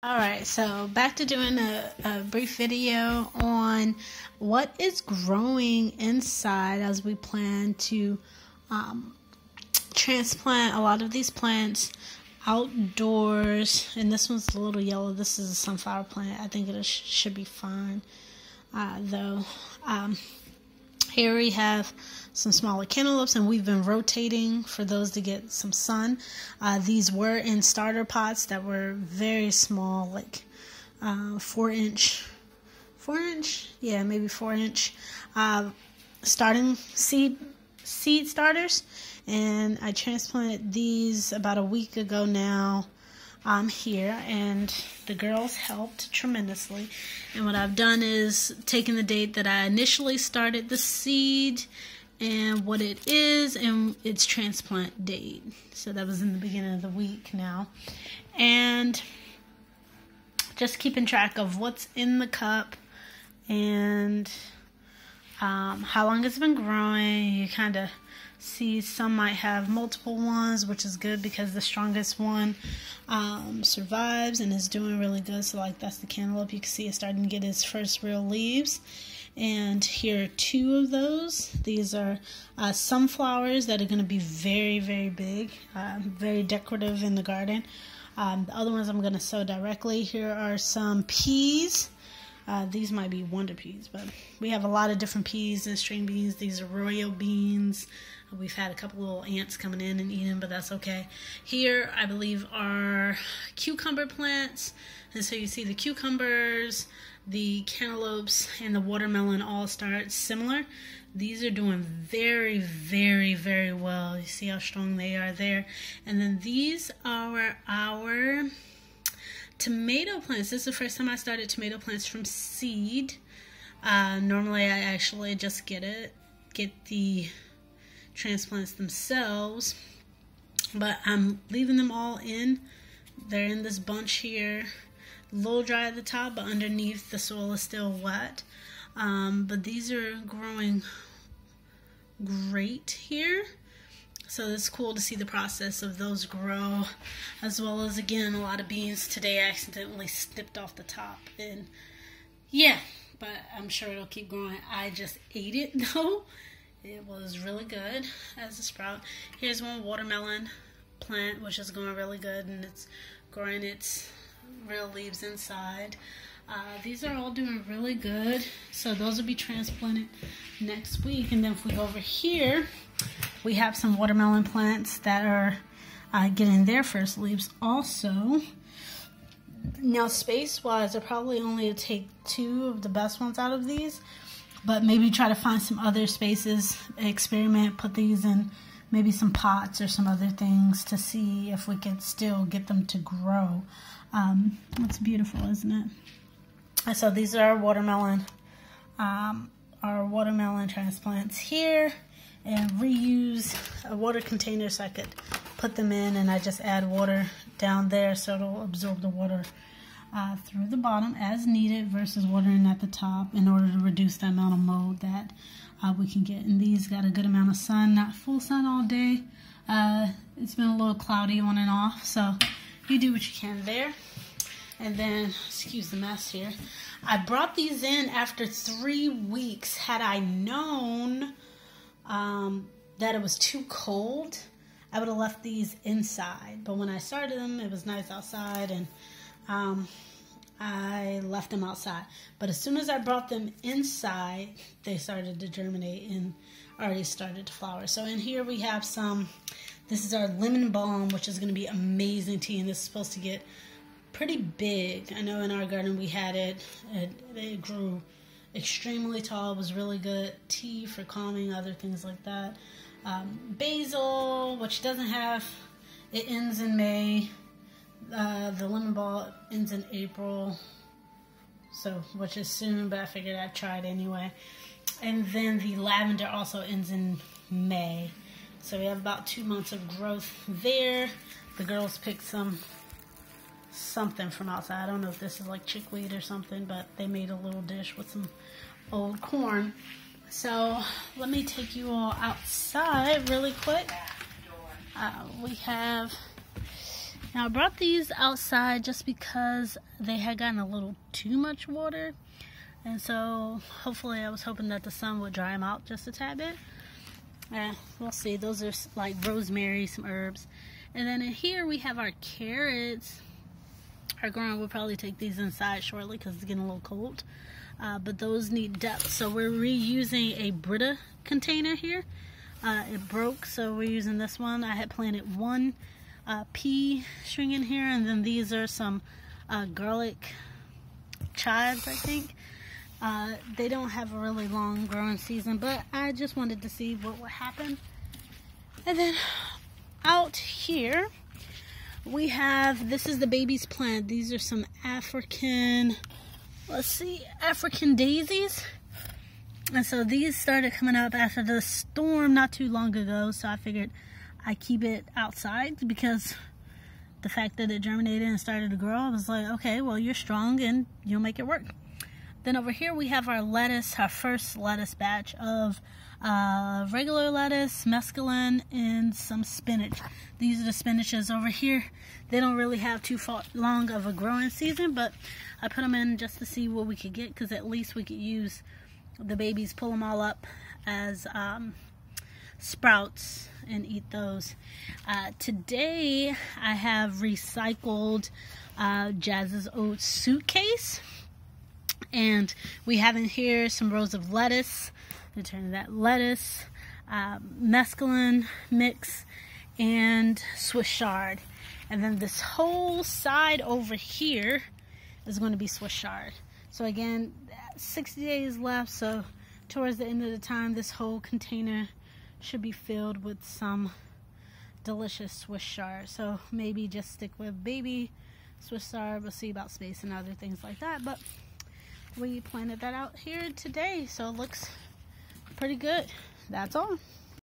Alright, so back to doing a brief video on what is growing inside as we plan to transplant a lot of these plants outdoors. And this one's a little yellow. This is a sunflower plant. I think it should be fine though. Here we have some smaller cantaloupes, and we've been rotating for those to get some sun. These were in starter pots that were very small, like 4-inch, yeah, maybe 4-inch starting seed starters. And I transplanted these about a week ago now. Here, and the girls helped tremendously. And what I've done is taken the date that I initially started the seed and what it is and its transplant date. So that was in the beginning of the week now. And just keeping track of what's in the cup and how long it's been growing. You kind of see some might have multiple ones, which is good because the strongest one survives and is doing really good. So like that's the cantaloupe. You can see it's starting to get its first real leaves. And here are 2 of those. These are sunflowers that are going to be very, very big, very decorative in the garden. The other ones I'm going to sow directly. Here are some peas. These might be wonder peas, but we have a lot of different peas and string beans. These are royal beans. We've had a couple little ants coming in and eating, but that's okay. Here, I believe, are cucumber plants. And so you see the cucumbers, the cantaloupes, and the watermelon all start similar. These are doing very, very, very well. You see how strong they are there. And then these are our tomato plants. This is the first time I started tomato plants from seed. Normally I actually just get the transplants themselves, but I'm leaving them all in. They're in this bunch here, a little dry at the top, but underneath the soil is still wet. But these are growing great here. So it's cool to see the process of those grow, as well as, again, a lot of beans. Today I accidentally snipped off the top, and yeah, but I'm sure it'll keep growing. I just ate it though. It was really good as a sprout. Here's one watermelon plant, which is going really good, and it's growing its real leaves inside. These are all doing really good, so those will be transplanted next week. And then if we go over here, we have some watermelon plants that are getting their first leaves also. Now, space-wise, I'll probably only take 2 of the best ones out of these, but maybe try to find some other spaces, experiment, put these in maybe some pots or some other things to see if we can still get them to grow. It's beautiful, isn't it? So these are our watermelon transplants here, and reuse a water container so I could put them in, and I just add water down there so it'll absorb the water through the bottom as needed versus watering at the top in order to reduce the amount of mold that we can get. And these got a good amount of sun, not full sun all day. It's been a little cloudy on and off, so you do what you can there. And then, excuse the mess here, I brought these in after 3 weeks. Had I known that it was too cold, I would have left these inside. But when I started them, it was nice outside, and I left them outside. But as soon as I brought them inside, they started to germinate and already started to flower. So in here we have some, this is our lemon balm, which is going to be amazing tea, and this is supposed to get pretty big. I know in our garden we had it grew extremely tall. It was really good tea for calming, other things like that. Basil, which doesn't have, it ends in May. The lemon ball ends in April, so which is soon, but I figured I'd try it anyway. And then the lavender also ends in May, so we have about 2 months of growth there. The girls picked something from outside. I don't know if this is like chickweed or something, but they made a little dish with some old corn. So let me take you all outside really quick. We have Now I brought these outside just because they had gotten a little too much water, and so hopefully I was hoping that the sun would dry them out just a tad bit. We'll see. Those are like rosemary, some herbs. And then in here we have our carrots. Our growing will probably take these inside shortly because it's getting a little cold. But those need depth. So we're reusing a Brita container here. It broke, so we're using this one. I had planted one pea string in here, and then these are some garlic chives, I think. They don't have a really long growing season, but I just wanted to see what would happen. And then out here we have, this is the baby's plant. These are some African daisies. And so these started coming up after the storm not too long ago, so I figured I keep it outside because the fact that it germinated and started to grow, I was like, okay, well, you're strong and you'll make it work. Then over here we have our lettuce, our first lettuce batch of regular lettuce, mesclun, and some spinach. These are the spinaches over here. They don't really have too long of a growing season, but I put them in just to see what we could get, because at least we could use the babies, pull them all up as sprouts and eat those. Today I have recycled Jazz's Oats suitcase, and we have in here some rows of lettuce. I'm turning that lettuce, mesclun mix, and Swiss chard. And then this whole side over here is going to be Swiss chard. So again, 60 days left, so towards the end of the time, this whole container should be filled with some delicious Swiss chard. So maybe just stick with baby Swiss chard. We'll see about space and other things like that, but we planted that out here today, so it looks pretty good. That's all.